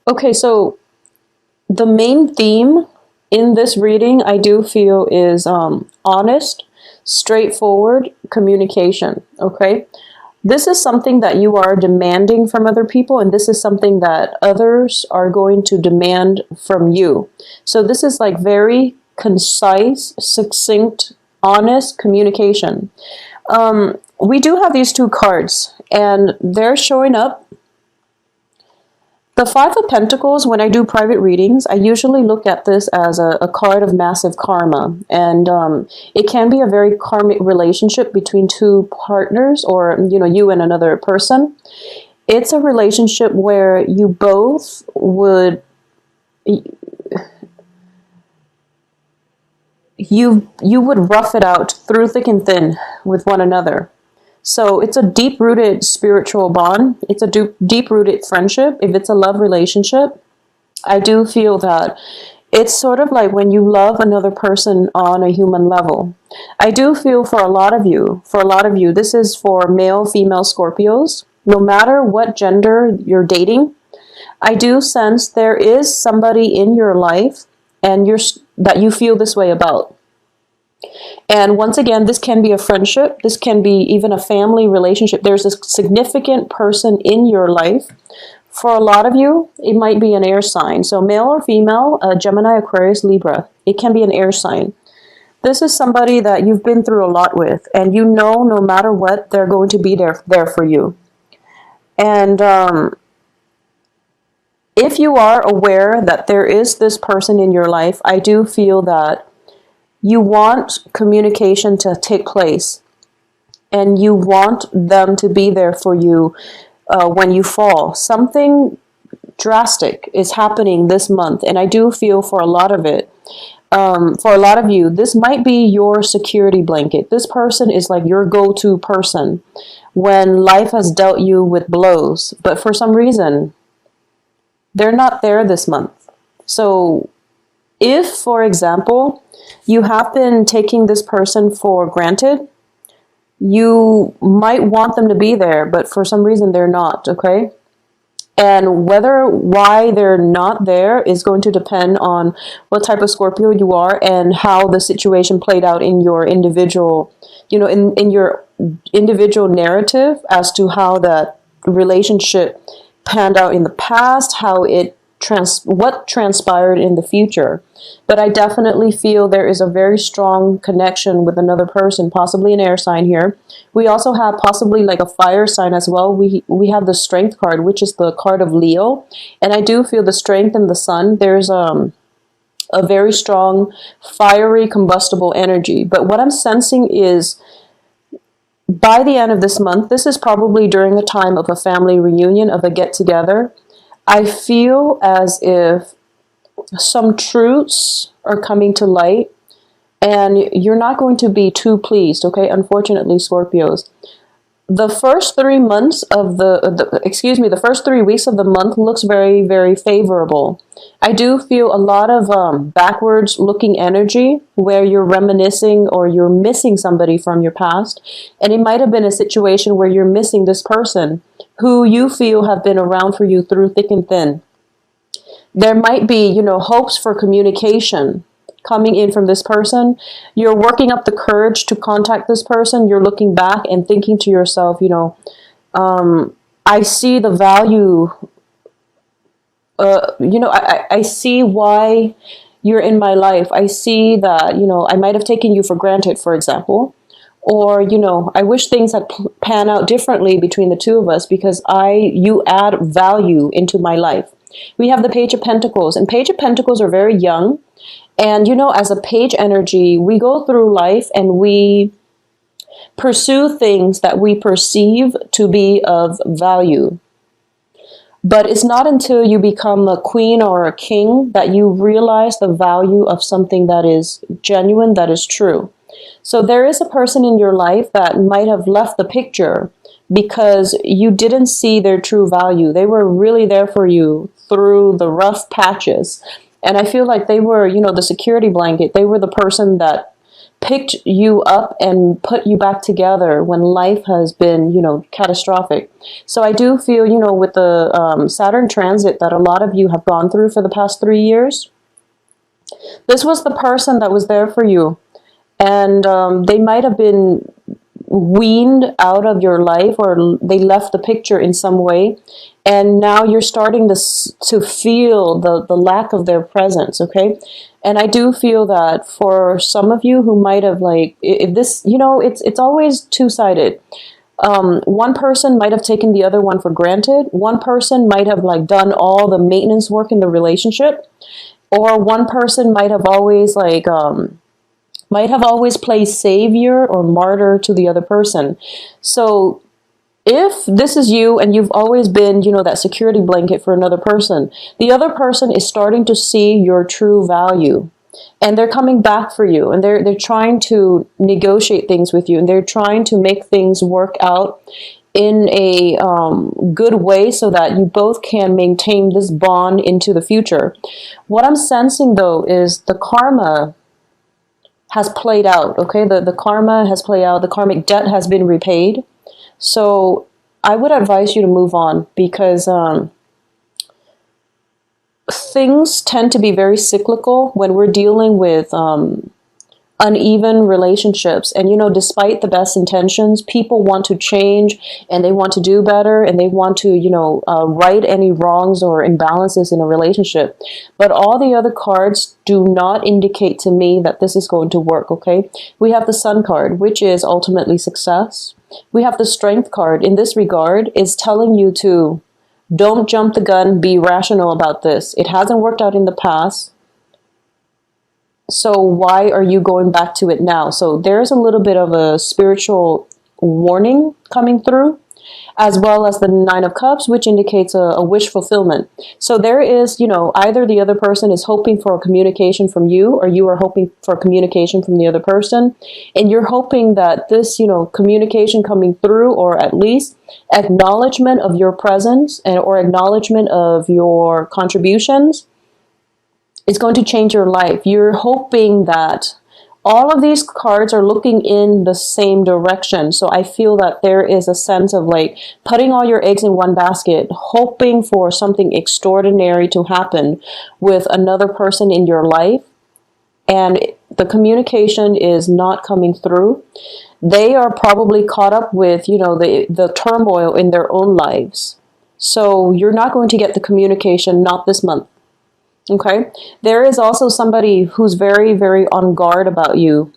Okay, so the main theme in this reading, I do feel, is honest, straightforward communication. Okay, this is something that you are demanding from other people, and this is something that others are going to demand from you. So this is like very concise, succinct, honest communication. We do have these two cards, and they're showing up. The Five of Pentacles, when I do private readings, I usually look at this as a card of massive karma. And it can be a very karmic relationship between two partners, or, you and another person. It's a relationship where you both would, you would rough it out through thick and thin with one another. So it's a deep-rooted spiritual bond. It's a deep-rooted friendship. If it's a love relationship, I do feel that it's sort of like when you love another person on a human level. I do feel for a lot of you, this is for male, female Scorpios. No matter what gender you're dating, I do sense there is somebody in your life and that you feel this way about. And once again, this can be a friendship. This can be even a family relationship. There's a significant person in your life. For a lot of you, it might be an air sign. So male or female, Gemini, Aquarius, Libra. It can be an air sign. This is somebody that you've been through a lot with. And you know no matter what, they're going to be there for you. And if you are aware that there is this person in your life, I do feel that you want communication to take place, and you want them to be there for you when you fall. Something drastic is happening this month, and I do feel for a lot of it. For a lot of you, this might be your security blanket. This person is like your go-to person when life has dealt you with blows, but for some reason, they're not there this month. So if, for example, you have been taking this person for granted, you might want them to be there, but for some reason they're not, okay? And why they're not there is going to depend on what type of Scorpio you are and how the situation played out in your individual, in your individual narrative as to how that relationship panned out in the past, what transpired in the future. But I definitely feel there is a very strong connection with another person, possibly an air sign here. We also have possibly like a fire sign as well. We have the Strength card, which is the card of Leo. And I do feel the Strength in the Sun. There's a very strong, fiery, combustible energy. But what I'm sensing is by the end of this month, this is probably during a time of a family reunion, of a get-together, I feel as if some truths are coming to light, and you're not going to be too pleased, okay? Unfortunately, Scorpios. The first 3 months of the first 3 weeks of the month looks very, very favorable. I do feel a lot of backwards looking energy where you're reminiscing or you're missing somebody from your past. And it might have been a situation where you're missing this person who you feel have been around for you through thick and thin. There might be, hopes for communication coming in from this person. You're working up the courage to contact this person. You're looking back and thinking to yourself, I see the value. I see why you're in my life. I see that, I might have taken you for granted, for example. Or, I wish things had pan out differently between the two of us because you add value into my life. We have the Page of Pentacles, and Page of Pentacles are very young. And, as a page energy, we go through life and we pursue things that we perceive to be of value. But it's not until you become a queen or a king that you realize the value of something that is genuine, that is true. So there is a person in your life that might have left the picture because you didn't see their true value. They were really there for you through the rough patches. And I feel like they were, the security blanket. They were the person that picked you up and put you back together when life has been, catastrophic. So I do feel, with the Saturn transit that a lot of you have gone through for the past 3 years, this was the person that was there for you. And they might have been weaned out of your life, or they left the picture in some way, and now you're starting to feel the lack of their presence, okay? And I do feel that for some of you who might have, like, if this, it's always two-sided. One person might have taken the other one for granted. One person might have, like, done all the maintenance work in the relationship, or one person might have always, like, played savior or martyr to the other person. So if this is you and you've always been, that security blanket for another person, the other person is starting to see your true value. And they're coming back for you, and they're trying to negotiate things with you, and they're trying to make things work out in a good way so that you both can maintain this bond into the future. What I'm sensing, though, is the karma has played out, okay? The karma has played out. The karmic debt has been repaid. So I would advise you to move on, because things tend to be very cyclical when we're dealing with uneven relationships. And, despite the best intentions, people want to change, and they want to do better, and they want to, right any wrongs or imbalances in a relationship. But all the other cards do not indicate to me that this is going to work, okay? We have the Sun card, which is ultimately success. We have the Strength card. In this regard, is telling you to don't jump the gun, be rational about this. It hasn't worked out in the past. So why are you going back to it now? So there's a little bit of a spiritual warning coming through, as well as the Nine of Cups, which indicates a wish fulfillment. So there is, either the other person is hoping for a communication from you, or you are hoping for communication from the other person. And you're hoping that this, communication coming through, or at least acknowledgement of your presence or acknowledgement of your contributions, is going to change your life. You're hoping that all of these cards are looking in the same direction. So I feel that there is a sense of, like, putting all your eggs in one basket, hoping for something extraordinary to happen with another person in your life. And the communication is not coming through. They are probably caught up with, the turmoil in their own lives. So you're not going to get the communication, not this month. Okay, there is also somebody who's very, very on guard about you,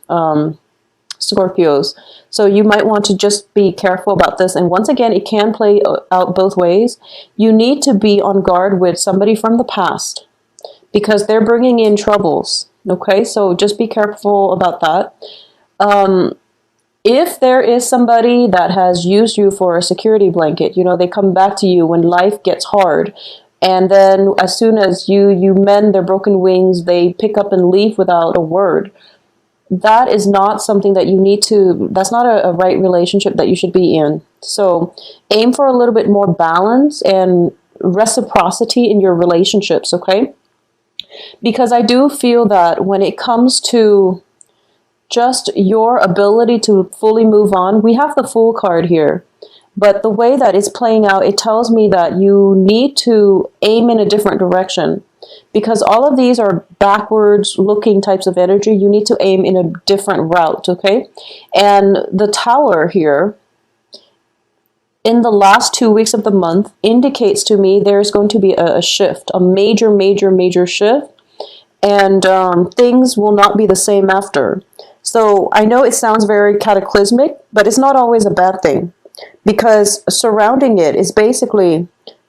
Scorpios. So you might want to just be careful about this. And once again, it can play out both ways. You need to be on guard with somebody from the past, because they're bringing in troubles. Okay, so just be careful about that. If there is somebody that has used you for a security blanket, they come back to you when life gets hard. And then as soon as you mend their broken wings, they pick up and leave without a word. That is not something that you need to, that's not a right relationship that you should be in. So aim for a little bit more balance and reciprocity in your relationships, okay? Because I do feel that when it comes to just your ability to fully move on, we have the Fool card here. But the way that it's playing out, it tells me that you need to aim in a different direction, because all of these are backwards looking types of energy. You need to aim in a different route, okay? And the Tower here, in the last 2 weeks of the month, indicates to me there's going to be a shift, a major, major, major shift, and things will not be the same after. So I know it sounds very cataclysmic, but it's not always a bad thing. Because surrounding it is basically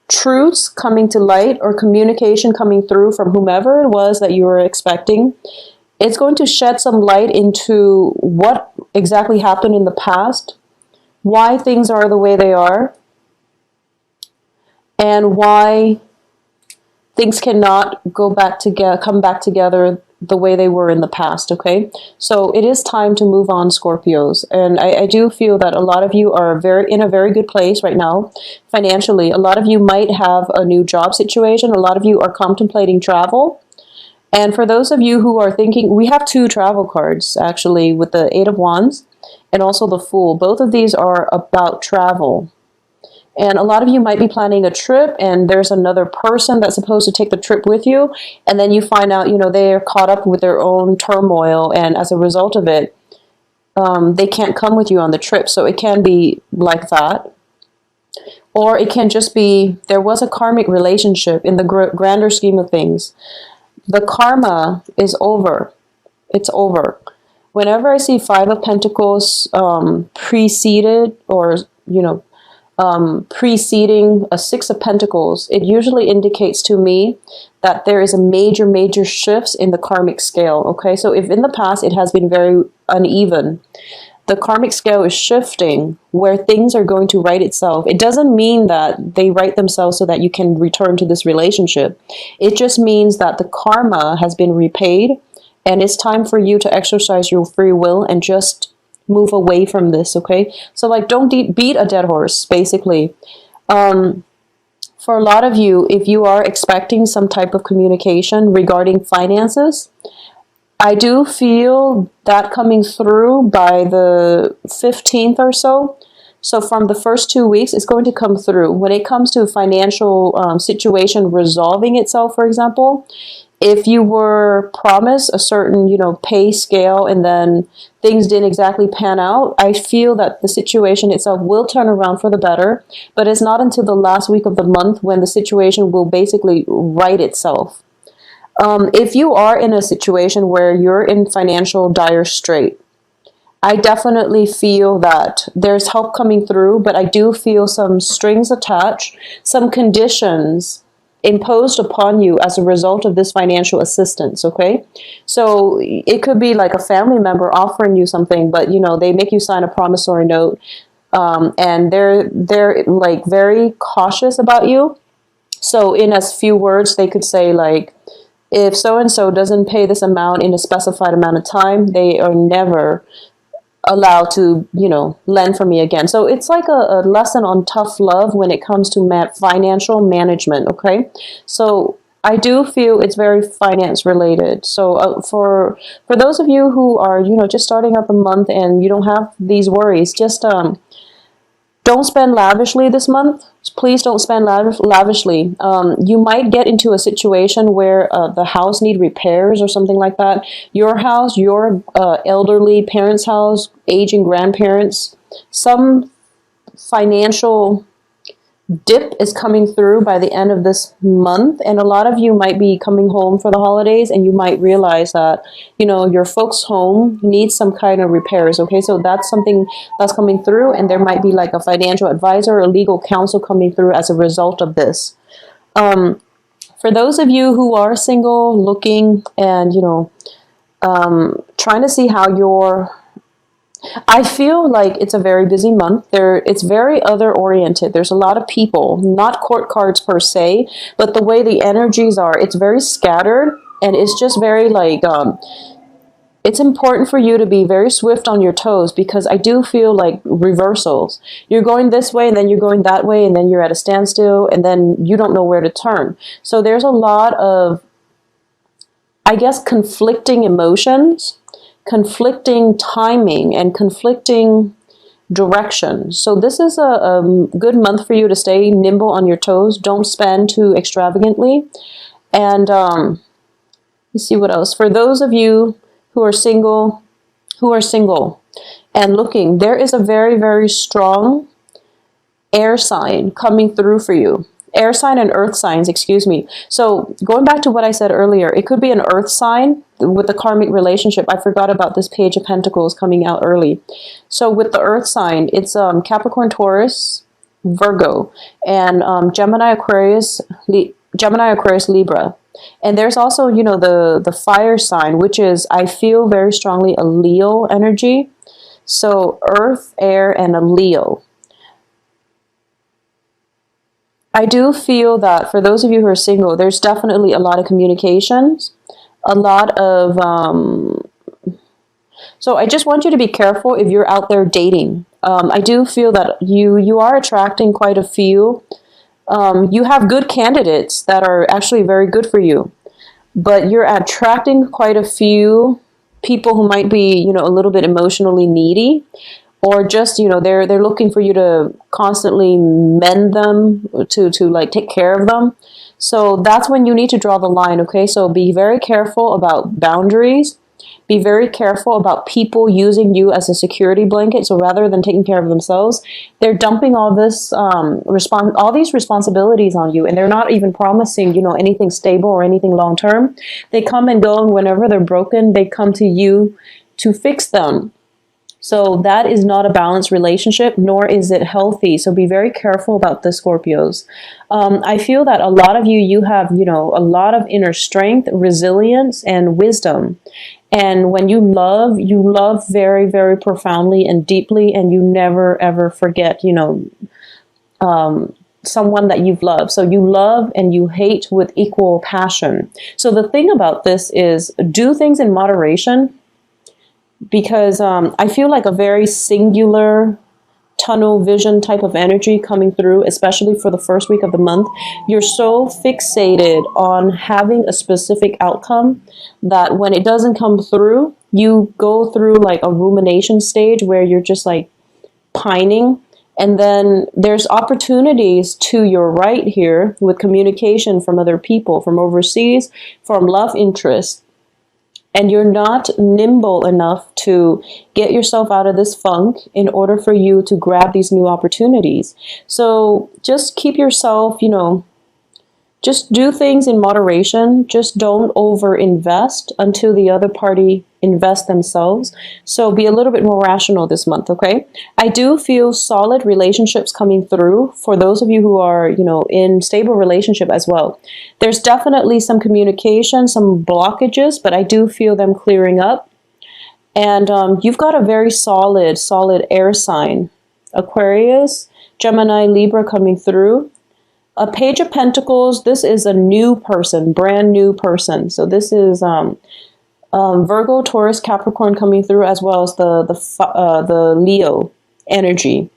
truths coming to light, or communication coming through from whomever it was that you were expecting. It's going to shed some light into what exactly happened in the past, why things are the way they are, and why things cannot come back together the way they were in the past, okay? So it is time to move on, Scorpios. And I do feel that a lot of you are in a very good place right now, financially. A lot of you might have a new job situation. A lot of you are contemplating travel. And for those of you who are thinking, we have two travel cards actually with the Eight of Wands and also the Fool. Both of these are about travel. And a lot of you might be planning a trip and there's another person that's supposed to take the trip with you. And then you find out, they're caught up with their own turmoil. And as a result of it, they can't come with you on the trip. So it can be like that. Or it can just be, there was a karmic relationship in the grander scheme of things. The karma is over. It's over. Whenever I see Five of Pentacles preceded or, preceding a Six of Pentacles, it usually indicates to me that there is a major shifts in the karmic scale. Okay, so if in the past it has been very uneven, the karmic scale is shifting where things are going to right itself. It doesn't mean that they right themselves so that you can return to this relationship. It just means that the karma has been repaid and it's time for you to exercise your free will and just move away from this, okay? So like, don't beat a dead horse, basically. For a lot of you, if you are expecting some type of communication regarding finances, I do feel that coming through by the 15th or so. So from the first 2 weeks, it's going to come through. When it comes to financial situation resolving itself, for example, if you were promised a certain, pay scale and then things didn't exactly pan out, I feel that the situation itself will turn around for the better, but it's not until the last week of the month when the situation will basically right itself. If you are in a situation where you're in financial dire strait, I definitely feel that there's help coming through, but I do feel some strings attached, some conditions imposed upon you as a result of this financial assistance, okay? So it could be like a family member offering you something, but they make you sign a promissory note, and they're like very cautious about you. So in as few words, they could say like, if so-and-so doesn't pay this amount in a specified amount of time, they are never allowed to, lend for me again. So it's like a lesson on tough love when it comes to financial management, okay? So I do feel it's very finance related. So for those of you who are, just starting out the month and you don't have these worries, just don't spend lavishly this month. Please don't spend lavishly. You might get into a situation where the house need repairs or something like that. Your house, your elderly parents' house, aging grandparents, some financial dip is coming through by the end of this month, and a lot of you might be coming home for the holidays and you might realize that your folks' home needs some kind of repairs, okay? So that's something that's coming through, and there might be like a financial advisor or legal counsel coming through as a result of this. For those of you who are single, looking and trying to see how I feel like it's a very busy month. It's very other-oriented. There's a lot of people, not court cards per se, but the way the energies are, it's very scattered, and it's just very like, it's important for you to be very swift on your toes, because I do feel like reversals. You're going this way, and then you're going that way, and then you're at a standstill, and then you don't know where to turn. So there's a lot of, I guess, conflicting emotions, conflicting timing, and conflicting direction. So this is a good month for you to stay nimble on your toes. Don't spend too extravagantly. And let's see what else. For those of you who are single and looking, there is a very strong air sign coming through for you. Air sign and earth signs, excuse me. So going back to what I said earlier, it could be an earth sign with the karmic relationship. I forgot about this Page of Pentacles coming out early. So with the earth sign, it's Capricorn, Taurus, Virgo, and Gemini, Aquarius, Libra. And there's also, the fire sign, which is, I feel very strongly, a Leo energy. So earth, air, and a Leo. I do feel that for those of you who are single, there's definitely a lot of communications, a lot of, so I just want you to be careful if you're out there dating. I do feel that you are attracting quite a few. You have good candidates that are actually very good for you. but you're attracting quite a few people who might be, you know, a little bit emotionally needy, or just, you know, they're looking for you to constantly mend them, to like take care of them. So that's when you need to draw the line, okay? So be very careful about boundaries. Be very careful about people using you as a security blanket. So rather than taking care of themselves, they're dumping all this all these responsibilities on you, and they're not even promising, you know, anything stable or anything long term. They come and go, and whenever they're broken, they come to you to fix them. So that is not a balanced relationship, nor is it healthy. So be very careful about the Scorpios. I feel that a lot of you, you have, you know, a lot of inner strength, resilience, and wisdom. And when you love very, very profoundly and deeply, and you never, ever forget, you know, someone that you've loved. So you love and you hate with equal passion. So the thing about this is, do things in moderation, because I feel like a very singular tunnel vision type of energy coming through, especially for the first week of the month. You're so fixated on having a specific outcome that when it doesn't come through, you go through like a rumination stage where you're just like pining. And then there's opportunities to your right here with communication from other people, from overseas, from love interest. And you're not nimble enough to get yourself out of this funk in order for you to grab these new opportunities. So just keep yourself, you know, just do things in moderation. Just don't over-invest until the other party invests themselves. So be a little bit more rational this month, okay? I do feel solid relationships coming through for those of you who are, you know, in stable relationship as well. There's definitely some communication, some blockages, but I do feel them clearing up. And you've got a very solid air sign. Aquarius, Gemini, Libra coming through. A Page of Pentacles, this is a new person, brand new person. So this is Virgo, Taurus, Capricorn coming through, as well as the Leo energy.